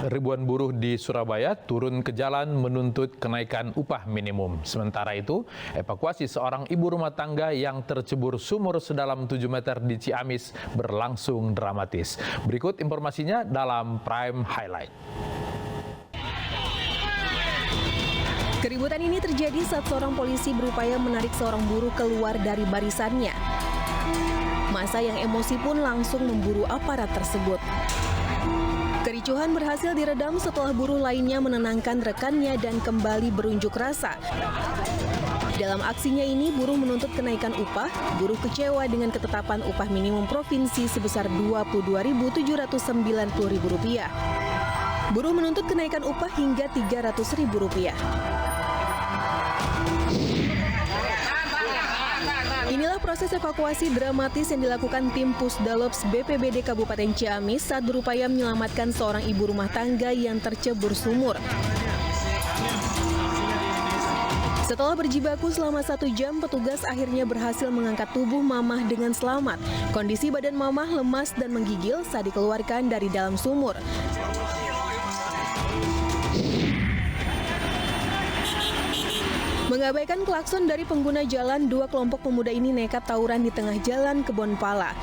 Ribuan buruh di Surabaya turun ke jalan menuntut kenaikan upah minimum. Sementara itu, evakuasi seorang ibu rumah tangga yang tercebur sumur sedalam 7 meter di Ciamis berlangsung dramatis. Berikut informasinya dalam Prime Highlight. Keributan ini terjadi saat seorang polisi berupaya menarik seorang buruh keluar dari barisannya. Massa yang emosi pun langsung memburu aparat tersebut. Kericuhan berhasil diredam setelah buruh lainnya menenangkan rekannya dan kembali berunjuk rasa. Dalam aksinya ini, buruh menuntut kenaikan upah. Buruh kecewa dengan ketetapan upah minimum provinsi sebesar Rp22.790.000. Buruh menuntut kenaikan upah hingga Rp300.000. Inilah proses evakuasi dramatis yang dilakukan tim Pusdalops BPBD Kabupaten Ciamis saat berupaya menyelamatkan seorang ibu rumah tangga yang tercebur sumur. Setelah berjibaku selama 1 jam, petugas akhirnya berhasil mengangkat tubuh Mamah dengan selamat. Kondisi badan Mamah lemas dan menggigil saat dikeluarkan dari dalam sumur. Mengabaikan klakson dari pengguna jalan, 2 kelompok pemuda ini nekat tawuran di tengah jalan Kebonpala.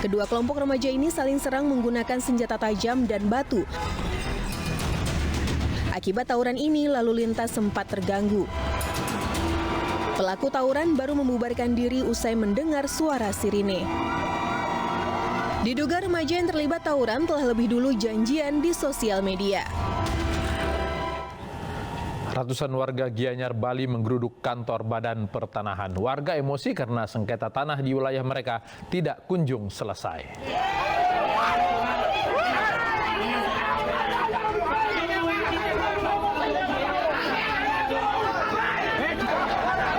Kedua kelompok remaja ini saling serang menggunakan senjata tajam dan batu. Akibat tawuran ini, lalu lintas sempat terganggu. Pelaku tawuran baru membubarkan diri usai mendengar suara sirine. Diduga remaja yang terlibat tawuran telah lebih dulu janjian di sosial media. Ratusan warga Gianyar, Bali menggeruduk kantor Badan Pertanahan. Warga emosi karena sengketa tanah di wilayah mereka tidak kunjung selesai.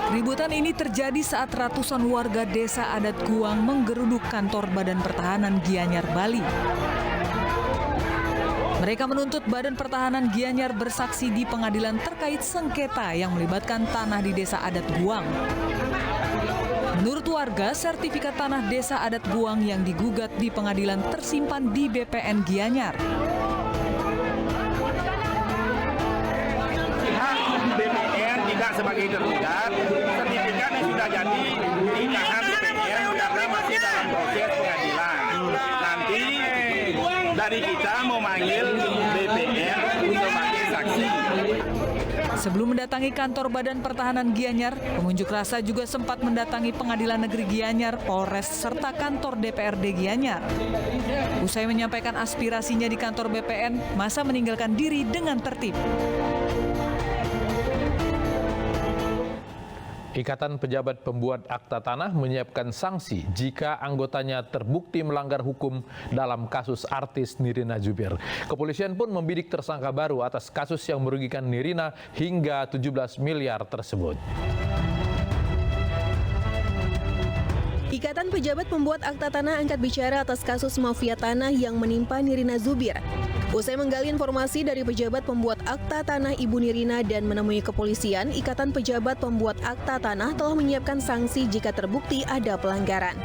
Keributan ini terjadi saat ratusan warga desa adat Guang menggeruduk kantor Badan Pertahanan Gianyar, Bali. Mereka menuntut Badan Pertahanan Gianyar bersaksi di pengadilan terkait sengketa yang melibatkan tanah di desa adat Guang. Menurut warga, sertifikat tanah desa adat Guang yang digugat di pengadilan tersimpan di BPN Gianyar. Pihak BPN tidak sebagai tergugat, sertifikatnya sudah jadi di tangan BPN karena masih dalam proses pengadilan. Nanti dari kita mau manggil BPN untuk sebagai saksi. Sebelum mendatangi kantor Badan Pertahanan Gianyar, pengunjuk rasa juga sempat mendatangi Pengadilan Negeri Gianyar, Polres, serta kantor DPRD Gianyar. Usai menyampaikan aspirasinya di kantor BPN, massa meninggalkan diri dengan tertib. Ikatan Pejabat Pembuat Akta Tanah menyiapkan sanksi jika anggotanya terbukti melanggar hukum dalam kasus artis Nirina Zubir. Kepolisian pun membidik tersangka baru atas kasus yang merugikan Nirina hingga 17 miliar tersebut. Ikatan Pejabat Pembuat Akta Tanah angkat bicara atas kasus mafia tanah yang menimpa Nirina Zubir. Usai menggali informasi dari pejabat pembuat akta tanah Ibu Nirina dan menemui kepolisian, Ikatan Pejabat Pembuat Akta Tanah telah menyiapkan sanksi jika terbukti ada pelanggaran.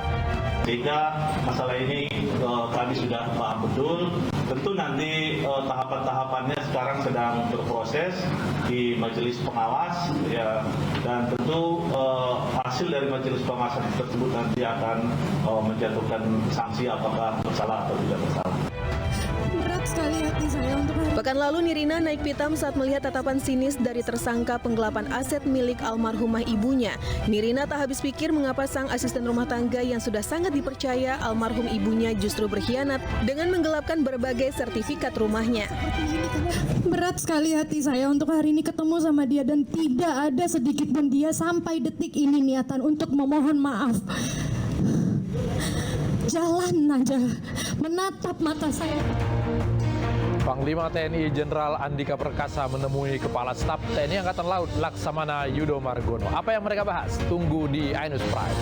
Sehingga masalah ini kami sudah paham betul. Tentu nanti tahapan-tahapannya sekarang sedang berproses di majelis pengawas, ya, dan tentu hasil dari majelis pengawas tersebut nanti akan menjatuhkan sanksi apakah bersalah atau tidak bersalah. Pekan lalu Nirina naik pitam saat melihat tatapan sinis dari tersangka penggelapan aset milik almarhumah ibunya. Nirina tak habis pikir mengapa sang asisten rumah tangga yang sudah sangat dipercaya almarhum ibunya justru berkhianat dengan menggelapkan berbagai sertifikat rumahnya. Berat sekali hati saya untuk hari ini ketemu sama dia dan tidak ada sedikit pun dia sampai detik ini niatan untuk memohon maaf. Jalan aja, menatap mata saya. Panglima TNI Jenderal Andika Perkasa menemui Kepala Staf TNI Angkatan Laut Laksamana Yudo Margono. Apa yang mereka bahas? Tunggu di Ainus Prime.